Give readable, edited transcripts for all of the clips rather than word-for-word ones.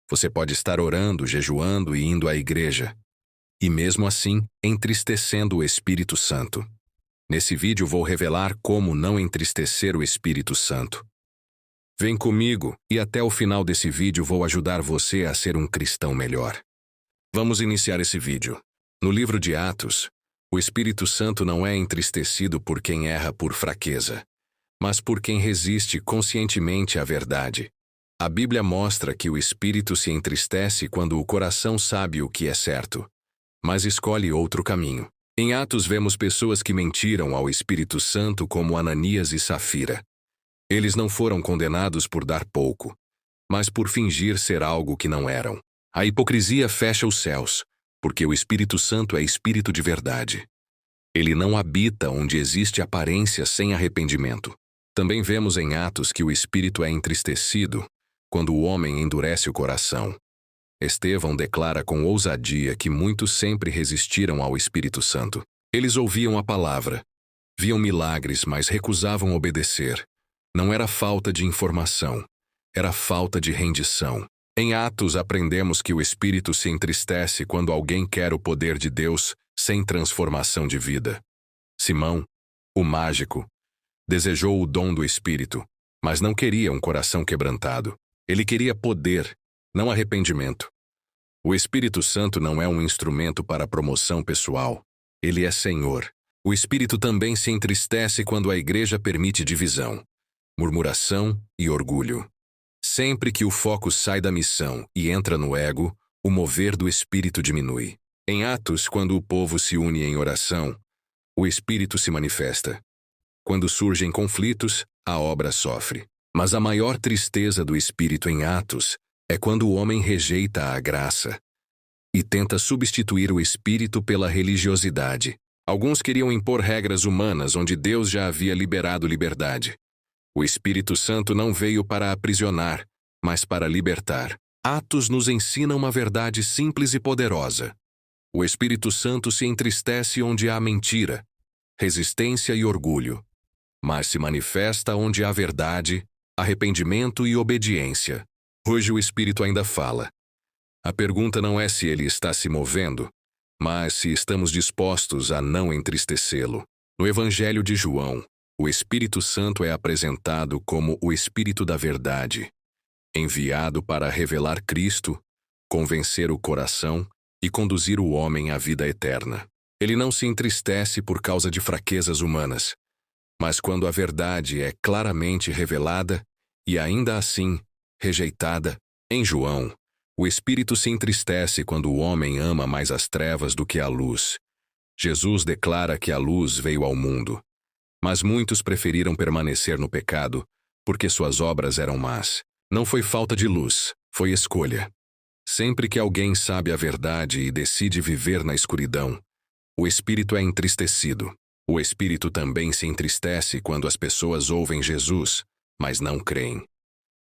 Você pode estar orando, jejuando e indo à igreja, e mesmo assim, entristecendo o Espírito Santo. Nesse vídeo vou revelar como não entristecer o Espírito Santo. Vem comigo e até o final desse vídeo vou ajudar você a ser um cristão melhor. Vamos iniciar esse vídeo. No livro de Atos, o Espírito Santo não é entristecido por quem erra por fraqueza, mas por quem resiste conscientemente à verdade. A Bíblia mostra que o Espírito se entristece quando o coração sabe o que é certo, mas escolhe outro caminho. Em Atos vemos pessoas que mentiram ao Espírito Santo como Ananias e Safira. Eles não foram condenados por dar pouco, mas por fingir ser algo que não eram. A hipocrisia fecha os céus, porque o Espírito Santo é Espírito de verdade. Ele não habita onde existe aparência sem arrependimento. Também vemos em Atos que o Espírito é entristecido quando o homem endurece o coração. Estevão declara com ousadia que muitos sempre resistiram ao Espírito Santo. Eles ouviam a palavra, viam milagres, mas recusavam obedecer. Não era falta de informação, era falta de rendição. Em Atos aprendemos que o Espírito se entristece quando alguém quer o poder de Deus sem transformação de vida. Simão, o mágico, desejou o dom do Espírito, mas não queria um coração quebrantado. Ele queria poder, não arrependimento. O Espírito Santo não é um instrumento para promoção pessoal. Ele é Senhor. O Espírito também se entristece quando a igreja permite divisão, murmuração e orgulho. Sempre que o foco sai da missão e entra no ego, o mover do Espírito diminui. Em Atos, quando o povo se une em oração, o Espírito se manifesta. Quando surgem conflitos, a obra sofre. Mas a maior tristeza do Espírito em Atos é quando o homem rejeita a graça e tenta substituir o Espírito pela religiosidade. Alguns queriam impor regras humanas onde Deus já havia liberado liberdade. O Espírito Santo não veio para aprisionar, mas para libertar. Atos nos ensina uma verdade simples e poderosa. O Espírito Santo se entristece onde há mentira, resistência e orgulho, mas se manifesta onde há verdade, arrependimento e obediência. Hoje o Espírito ainda fala. A pergunta não é se ele está se movendo, mas se estamos dispostos a não entristecê-lo. No Evangelho de João, o Espírito Santo é apresentado como o Espírito da verdade, enviado para revelar Cristo, convencer o coração e conduzir o homem à vida eterna. Ele não se entristece por causa de fraquezas humanas, mas quando a verdade é claramente revelada e ainda assim rejeitada. Em João, o Espírito se entristece quando o homem ama mais as trevas do que a luz. Jesus declara que a luz veio ao mundo, mas muitos preferiram permanecer no pecado porque suas obras eram más. Não foi falta de luz, foi escolha. Sempre que alguém sabe a verdade e decide viver na escuridão, o Espírito é entristecido. O Espírito também se entristece quando as pessoas ouvem Jesus, mas não creem.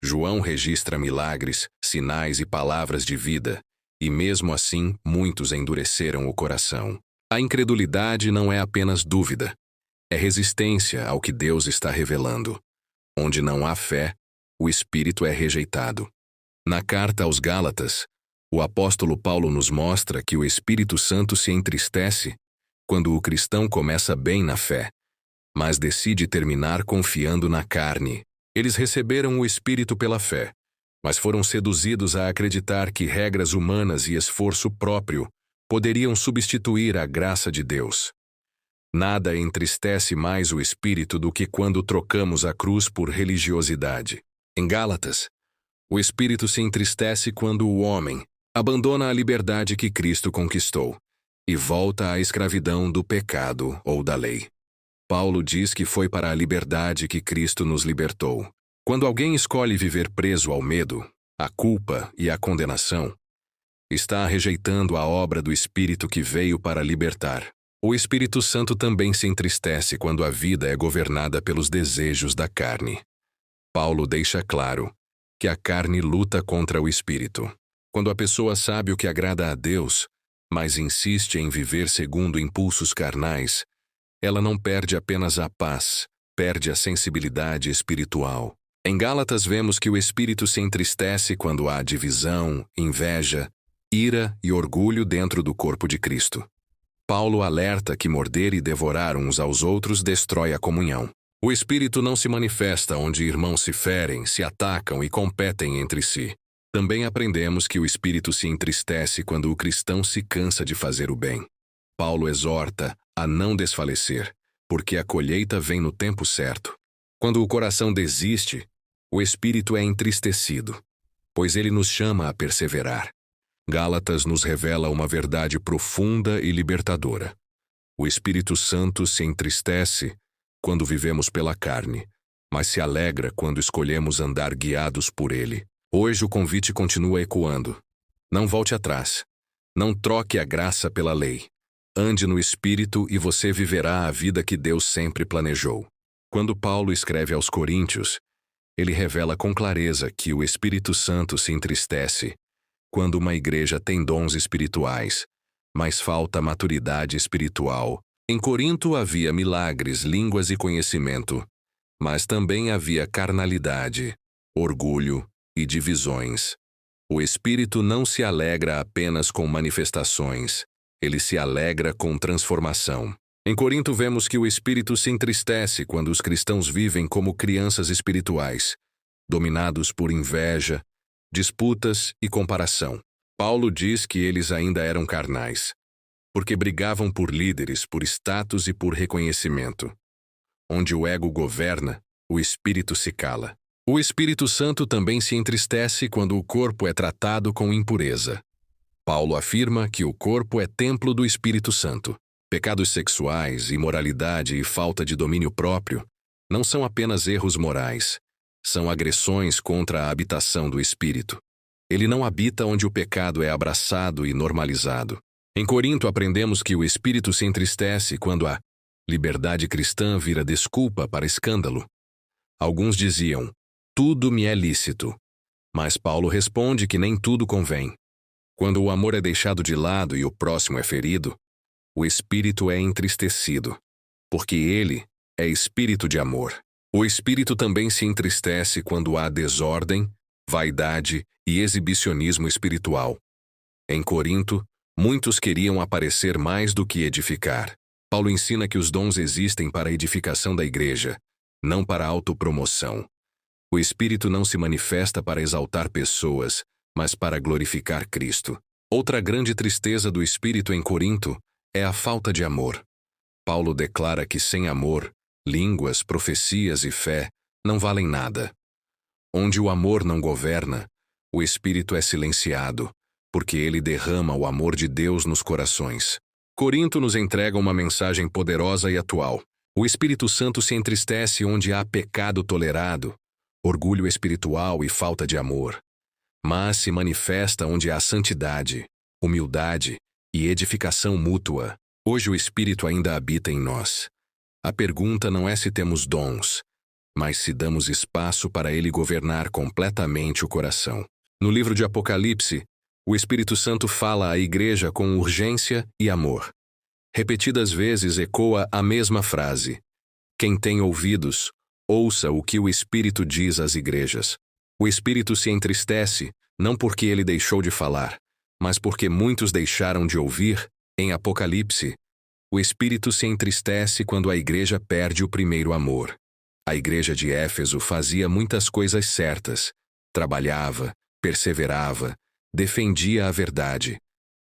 João registra milagres, sinais e palavras de vida, e mesmo assim muitos endureceram o coração. A incredulidade não é apenas dúvida, é resistência ao que Deus está revelando. Onde não há fé, o Espírito é rejeitado. Na carta aos Gálatas, o apóstolo Paulo nos mostra que o Espírito Santo se entristece quando o cristão começa bem na fé, mas decide terminar confiando na carne. Eles receberam o Espírito pela fé, mas foram seduzidos a acreditar que regras humanas e esforço próprio poderiam substituir a graça de Deus. Nada entristece mais o Espírito do que quando trocamos a cruz por religiosidade. Em Gálatas, o Espírito se entristece quando o homem abandona a liberdade que Cristo conquistou e volta à escravidão do pecado ou da lei. Paulo diz que foi para a liberdade que Cristo nos libertou. Quando alguém escolhe viver preso ao medo, à culpa e à condenação, está rejeitando a obra do Espírito que veio para libertar. O Espírito Santo também se entristece quando a vida é governada pelos desejos da carne. Paulo deixa claro que a carne luta contra o Espírito. Quando a pessoa sabe o que agrada a Deus, mas insiste em viver segundo impulsos carnais, ela não perde apenas a paz, perde a sensibilidade espiritual. Em Gálatas vemos que o espírito se entristece quando há divisão, inveja, ira e orgulho dentro do corpo de Cristo. Paulo alerta que morder e devorar uns aos outros destrói a comunhão. O espírito não se manifesta onde irmãos se ferem, se atacam e competem entre si. Também aprendemos que o espírito se entristece quando o cristão se cansa de fazer o bem. Paulo exorta a não desfalecer, porque a colheita vem no tempo certo. Quando o coração desiste, o espírito é entristecido, pois ele nos chama a perseverar. Gálatas nos revela uma verdade profunda e libertadora. O Espírito Santo se entristece quando vivemos pela carne, mas se alegra quando escolhemos andar guiados por ele. Hoje o convite continua ecoando. Não volte atrás. Não troque a graça pela lei. Ande no Espírito e você viverá a vida que Deus sempre planejou. Quando Paulo escreve aos Coríntios, ele revela com clareza que o Espírito Santo se entristece quando uma igreja tem dons espirituais, mas falta maturidade espiritual. Em Corinto havia milagres, línguas e conhecimento, mas também havia carnalidade, orgulho e divisões. O Espírito não se alegra apenas com manifestações, ele se alegra com transformação. Em Corinto vemos que o Espírito se entristece quando os cristãos vivem como crianças espirituais, dominados por inveja, disputas e comparação. Paulo diz que eles ainda eram carnais, porque brigavam por líderes, por status e por reconhecimento. Onde o ego governa, o espírito se cala. O Espírito Santo também se entristece quando o corpo é tratado com impureza. Paulo afirma que o corpo é templo do Espírito Santo. Pecados sexuais, imoralidade e falta de domínio próprio não são apenas erros morais, são agressões contra a habitação do Espírito. Ele não habita onde o pecado é abraçado e normalizado. Em Corinto aprendemos que o Espírito se entristece quando a liberdade cristã vira desculpa para escândalo. Alguns diziam, tudo me é lícito. Mas Paulo responde que nem tudo convém. Quando o amor é deixado de lado e o próximo é ferido, o Espírito é entristecido, porque ele é espírito de amor. O Espírito também se entristece quando há desordem, vaidade e exibicionismo espiritual. Em Corinto, muitos queriam aparecer mais do que edificar. Paulo ensina que os dons existem para a edificação da igreja, não para a autopromoção. O Espírito não se manifesta para exaltar pessoas, mas para glorificar Cristo. Outra grande tristeza do Espírito em Corinto é a falta de amor. Paulo declara que sem amor, línguas, profecias e fé não valem nada. Onde o amor não governa, o Espírito é silenciado, porque ele derrama o amor de Deus nos corações. Corinto nos entrega uma mensagem poderosa e atual. O Espírito Santo se entristece onde há pecado tolerado, orgulho espiritual e falta de amor, mas se manifesta onde há santidade, humildade e edificação mútua. Hoje o Espírito ainda habita em nós. A pergunta não é se temos dons, mas se damos espaço para ele governar completamente o coração. No livro de Apocalipse, o Espírito Santo fala à igreja com urgência e amor. Repetidas vezes ecoa a mesma frase: quem tem ouvidos, ouça o que o Espírito diz às igrejas. O Espírito se entristece, não porque ele deixou de falar, mas porque muitos deixaram de ouvir. Em Apocalipse, o Espírito se entristece quando a igreja perde o primeiro amor. A igreja de Éfeso fazia muitas coisas certas, trabalhava, perseverava, defendia a verdade,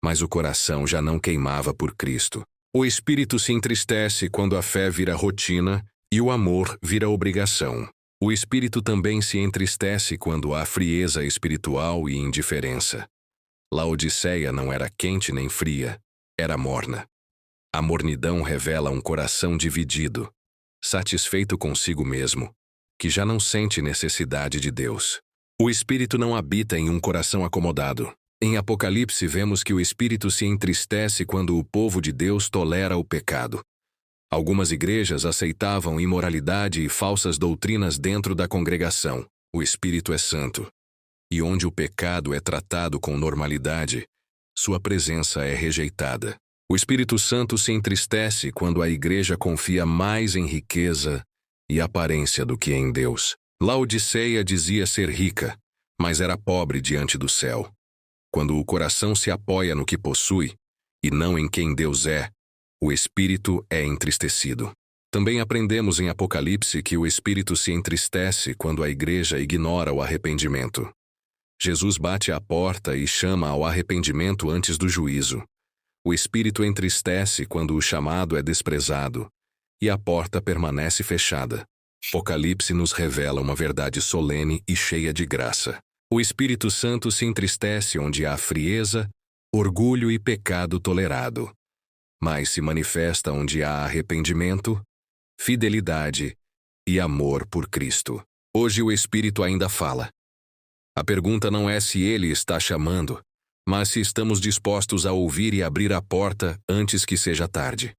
mas o coração já não queimava por Cristo. O Espírito se entristece quando a fé vira rotina e o amor vira obrigação. O Espírito também se entristece quando há frieza espiritual e indiferença. Laodiceia não era quente nem fria, era morna. A mornidão revela um coração dividido, satisfeito consigo mesmo, que já não sente necessidade de Deus. O Espírito não habita em um coração acomodado. Em Apocalipse vemos que o Espírito se entristece quando o povo de Deus tolera o pecado. Algumas igrejas aceitavam imoralidade e falsas doutrinas dentro da congregação. O Espírito é santo. E onde o pecado é tratado com normalidade, sua presença é rejeitada. O Espírito Santo se entristece quando a igreja confia mais em riqueza e aparência do que em Deus. Laodiceia dizia ser rica, mas era pobre diante do céu. Quando o coração se apoia no que possui, e não em quem Deus é, o espírito é entristecido. Também aprendemos em Apocalipse que o espírito se entristece quando a igreja ignora o arrependimento. Jesus bate à porta e chama ao arrependimento antes do juízo. O espírito entristece quando o chamado é desprezado, e a porta permanece fechada. Apocalipse nos revela uma verdade solene e cheia de graça. O Espírito Santo se entristece onde há frieza, orgulho e pecado tolerado, mas se manifesta onde há arrependimento, fidelidade e amor por Cristo. Hoje o Espírito ainda fala. A pergunta não é se ele está chamando, mas se estamos dispostos a ouvir e abrir a porta antes que seja tarde.